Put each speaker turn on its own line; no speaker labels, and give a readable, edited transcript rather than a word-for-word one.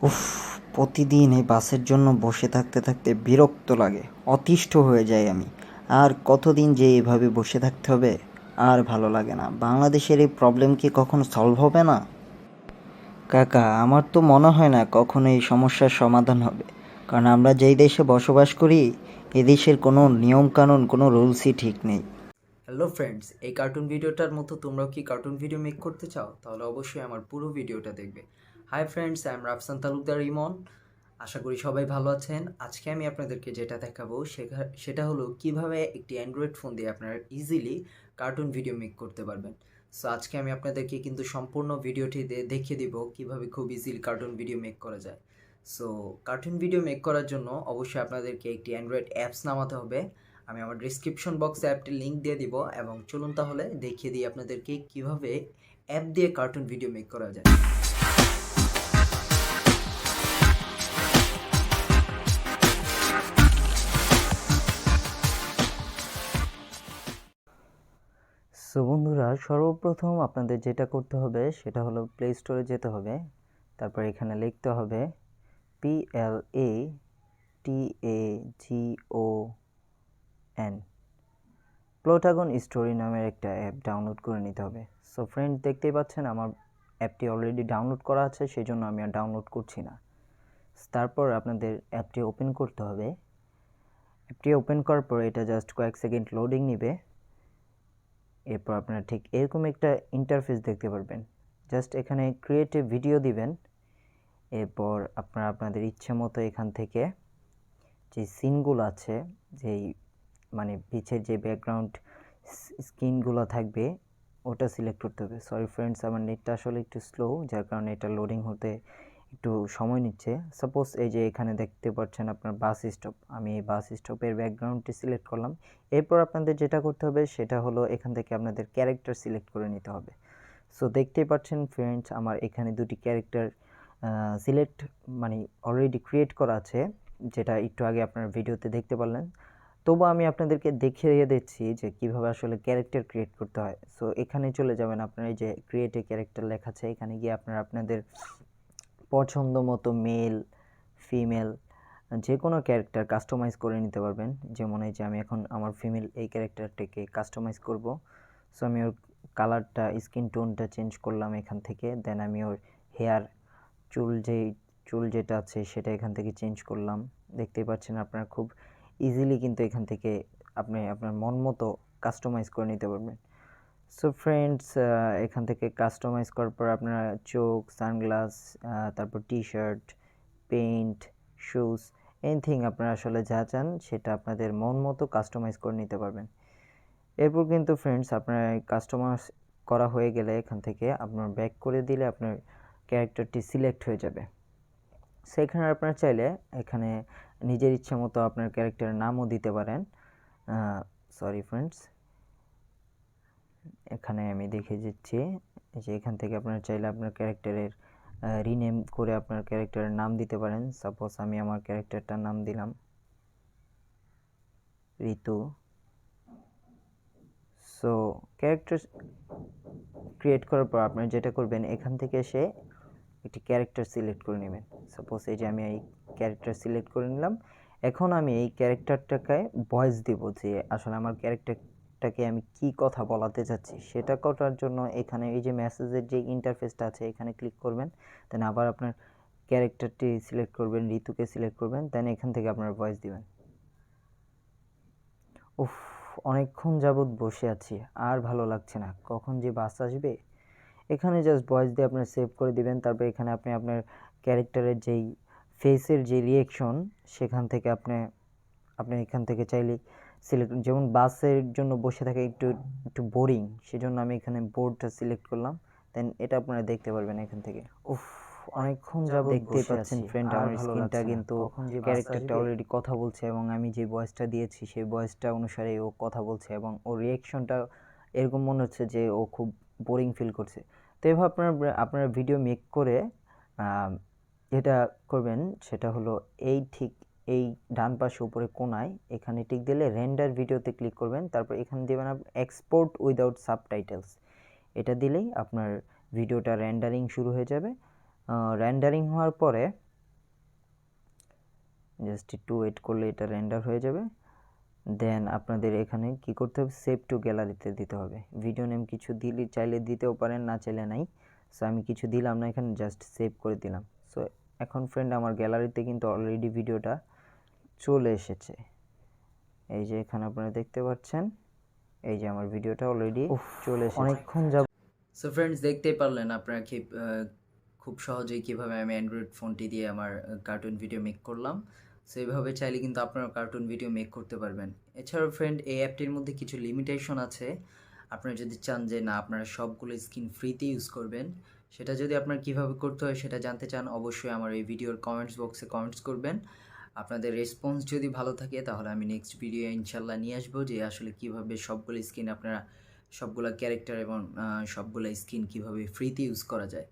উফ! প্রতিদিন এই বাসের জন্য বসে থাকতে থাকতে বিরক্ত লাগে, অতিষ্ঠ হয়ে যাই আমি। আর কতদিন যে এভাবে বসে থাকতে হবে, আর ভালো লাগে না। বাংলাদেশের এই প্রবলেম কি কখনো সলভ হবে না? কাকা, আমার তো মনে হয় না কখনো এই সমস্যার সমাধান হবে। কারণ আমরা যেই দেশে বসবাস করি, এ দেশের কোনো নিয়মকানুন, কোনো রুলসই ঠিক নেই।
হ্যালো ফ্রেন্ডস, এই কার্টুন ভিডিওটার মতো তোমরাও কি কার্টুন ভিডিও মেক করতে চাও? তাহলে অবশ্যই আমার পুরো ভিডিওটা দেখবে। Hi friends, I am Rafsan Talukdar Rimon. আশা করি সবাই ভালো আছেন। আজকে আমি আপনাদেরকে যেটা দেখাবো সেটা হলো কিভাবে একটি অ্যান্ড্রয়েড ফোন দিয়ে আপনারা ইজিলি কার্টুন ভিডিও মেক করতে পারবেন। সো আজকে আমি আপনাদেরকে কিন্তু সম্পূর্ণ ভিডিওটি দেখিয়ে দিব কিভাবে খুব ইজিলি কার্টুন ভিডিও মেক করা যায়। সো কার্টুন ভিডিও মেক করার জন্য অবশ্যই আপনাদেরকে একটি অ্যান্ড্রয়েড অ্যাপস নামাতে হবে। আমি আমার ডিসক্রিপশন বক্সে অ্যাপটির লিঙ্ক দিয়ে দিব এবং চলুন তাহলে দেখিয়ে দিই আপনাদেরকে কিভাবে অ্যাপ দিয়ে কার্টুন ভিডিও মেক করা যায়।
সো বন্ধুরা, সর্বপ্রথম আপনাদের যেটা করতে হবে সেটা হলো প্লে স্টোরে যেতে হবে। তারপর এখানে লিখতে হবে PLATAGON, প্লোটাগন স্টোরি নামের একটা অ্যাপ ডাউনলোড করে নিতে হবে। সো ফ্রেন্ড, দেখতেই পাচ্ছেন আমার অ্যাপটি অলরেডি ডাউনলোড করা আছে, সেই জন্য আমি আর ডাউনলোড করছি না। তারপর আপনাদের অ্যাপটি ওপেন করতে হবে। অ্যাপটি ওপেন করার পর এটা জাস্ট কয়েক সেকেন্ড লোডিং নেবে। এরপর আপনারা ঠিক এরকম একটা ইন্টারফেস দেখতে পারবেন। জাস্ট এখানে ক্রিয়েট এ ভিডিও দিবেন। এরপর আপনারা আপনাদের ইচ্ছে মতো এখান থেকে যে সিনগুলো আছে, যেই মানে পিছের যে ব্যাকগ্রাউন্ড স্ক্রিনগুলো থাকবে ওটা সিলেক্ট করতে হবে। সরি ফ্রেন্ডস, আমার নেটটা আসলে একটু স্লো, যার কারণে এটা লোডিং হতে একটু সময় নিচ্ছে। সাপোজ এই যে এখানে দেখতে পাচ্ছেন আপনার বাস স্টপ, আমি এই বাস স্টপের ব্যাকগ্রাউন্ডটি সিলেক্ট করলাম। এরপর আপনাদের যেটা করতে হবে সেটা হলো এখান থেকে আপনাদের ক্যারেক্টার সিলেক্ট করে নিতে হবে। সো দেখতেই পাচ্ছেন ফ্রেন্ডস, আমার এখানে দুটি ক্যারেক্টার সিলেক্ট মানে অলরেডি ক্রিয়েট করা আছে, যেটা একটু আগে আপনার ভিডিওতে দেখতে পারলেন। তবু আমি আপনাদেরকে দেখিয়ে দিচ্ছি যে কিভাবে আসলে ক্যারেক্টার ক্রিয়েট করতে হয়। সো এখানে চলে যাবেন, আপনার এই যে ক্রিয়েট এ ক্যারেক্টার লেখা আছে, এখানে গিয়ে আপনারা আপনাদের পছন্দ মতো মেল, ফিমেল যে কোনো ক্যারেক্টার কাস্টমাইজ করে নিতে পারবেন। যেমন এই যে আমি এখন আমার ফিমেল এই ক্যারেক্টারটাকে কাস্টমাইজ করব। সো আমি ওর কালারটা, স্কিন টোনটা চেঞ্জ করলাম এখান থেকে। দেন আমি ওর হেয়ার, চুল যেটা আছে সেটা এখান থেকে চেঞ্জ করলাম। দেখতেই পাচ্ছেন আপনারা খুব ইজিলি কিন্তু এখান থেকে আপনি আপনার মন মতো কাস্টমাইজ করে নিতে পারবেন। সো ফ্রেন্ডস, এখান থেকে কাস্টমাইজ করার পর আপনারা চোখ, সানগ্লাস, তারপর T shirt, paint, shoes, anything আপনারা আসলে যা চান সেটা আপনাদের মন মতো কাস্টমাইজ করে নিতে পারবেন। এরপর কিন্তু ফ্রেন্ডস, আপনার কাস্টমাইজ করা হয়ে গেলে এখান থেকে আপনার ব্যাক করে দিলে আপনার ক্যারেক্টারটি সিলেক্ট হয়ে যাবে। সেখানে আপনারা চাইলে এখানে নিজের ইচ্ছা মতো আপনার ক্যারেক্টারের নামও দিতে পারেন। সরি ফ্রেন্ডস, এখানে আমি দেখে দিচ্ছি যে এখান থেকে আপনারা চাইলে আপনার ক্যারেক্টারের রিনেম করে আপনার ক্যারেক্টারের নাম দিতে পারেন। সাপোজ আমি আমার ক্যারেক্টারটার নাম দিলাম ঋতু। সো ক্যারেক্টার ক্রিয়েট করার পর আপনারা যেটা করবেন, এখান থেকে এসে একটি ক্যারেক্টার সিলেক্ট করে নেবেন। সাপোজ এই যে আমি এই ক্যারেক্টার সিলেক্ট করে নিলাম। এখন আমি এই ক্যারেক্টারটাকে ভয়েস দিব, যে আসলে আমার ক্যারেক্টারটাকে আমি কি কথা বলাতে চাচ্ছি। সেটা করার জন্য এখানে এই যে মেসেজের যে ইন্টারফেসটা আছে এখানে ক্লিক করবেন। দেন আবার আপনার ক্যারেক্টারটি সিলেক্ট করবেন, ঋতুকে সিলেক্ট করবেন, দেন এখান থেকে আপনার ভয়েস দিবেন। উফ! অনেকক্ষণ যাবৎ বসে আছি, আর ভালো লাগছে না, কখন যে বাস আসবে। এখানে জাস্ট ভয়েস দিয়ে আপনার সেভ করে দিবেন। তারপর এখানে আপনি আপনার ক্যারেক্টারের যেই ফেসের যে রিয়েকশন, সেখান থেকে আপনি আপনি এখান থেকে চাইলে সিলেক্ট, যেমন বাসের জন্য বসে থাকা একটু একটু বোরিং, সেজন্য আমি এখানে বোর্ডটা সিলেক্ট করলাম। দেন এটা আপনারা দেখতে পারবেন এখান থেকে। উফ! অনেকক্ষণ যাবৎ দেখতেই পাচ্ছেন ফ্রেন্ড, আমার স্ক্রিনটা কিন্তু ক্যারেক্টারটা অলরেডি কথা বলছে এবং আমি যে ভয়েসটা দিয়েছি সেই ভয়েসটা অনুসারে ও কথা বলছে এবং ওর রিয়েকশনটা এরকম মনে হচ্ছে যে ও খুব বোরিং ফিল করছে। তো এভাবে আপনারা ভিডিও মেক করে যেটা করবেন সেটা হলো ঠিক এই ডান পাশে উপরে কোনায় এখানে টিক দিলে রেন্ডার ভিডিওতে ক্লিক করবেন। তারপর এখানে দেবেন এক্সপোর্ট উইদাউট সাবটাইটেলস, এটা দিলেই আপনার ভিডিওটা রেন্ডারিং শুরু হয়ে যাবে। রেন্ডারিং হওয়ার পরে জাস্ট একটু ওয়েট করলে এটা রেন্ডার হয়ে যাবে। দেন আপনাদের এখানে কি করতে হবে, সেভ টু গ্যালারিতে দিতে হবে। ভিডিও নেম কিছু দিলে চাইলে দিতেও পারেন, না চাইলে নাই। সো আমি কিছু দিলাম না এখানে, জাস্ট সেভ করে দিলাম। সো এখন ফ্রেন্ড আমার গ্যালারিতে কিন্তু অলরেডি ভিডিওটা চলে এসেছে। এই যে এখানে আপনারা দেখতে পাচ্ছেন, এই যে আমার ভিডিওটা অলরেডি চলে এসেছে। অনেকক্ষণ যাব।
সো ফ্রেন্ডস, দেখতেই পারলেন আপনারা খুব সহজেই কীভাবে আমি অ্যান্ড্রয়েড ফোনটি দিয়ে আমার কার্টুন ভিডিও মেক করলাম। সো এইভাবে চাইলে কিন্তু আপনারা কার্টুন ভিডিও মেক করতে পারবেন। এছাড়াও ফ্রেন্ড, এই অ্যাপটির মধ্যে কিছু লিমিটেশন আছে। আপনারা যদি চান যে না আপনারা সবগুলো স্কিন ফ্রিতে ইউজ করবেন, সেটা যদি আপনার কীভাবে করতে হয় সেটা জানতে চান, অবশ্যই আমার এই ভিডিওর কমেন্টস বক্সে কমেন্টস করবেন। আপনাদের রেসপন্স যদি ভালো থাকে তাহলে আমি নেক্সট ভিডিও ইনশাল্লাহ নিয়ে আসবো যে আসলে কীভাবে সবগুলো স্কিন আপনারা, সবগুলা ক্যারেক্টার এবং সবগুলা স্কিন কীভাবে ফ্রিতে ইউজ করা যায়।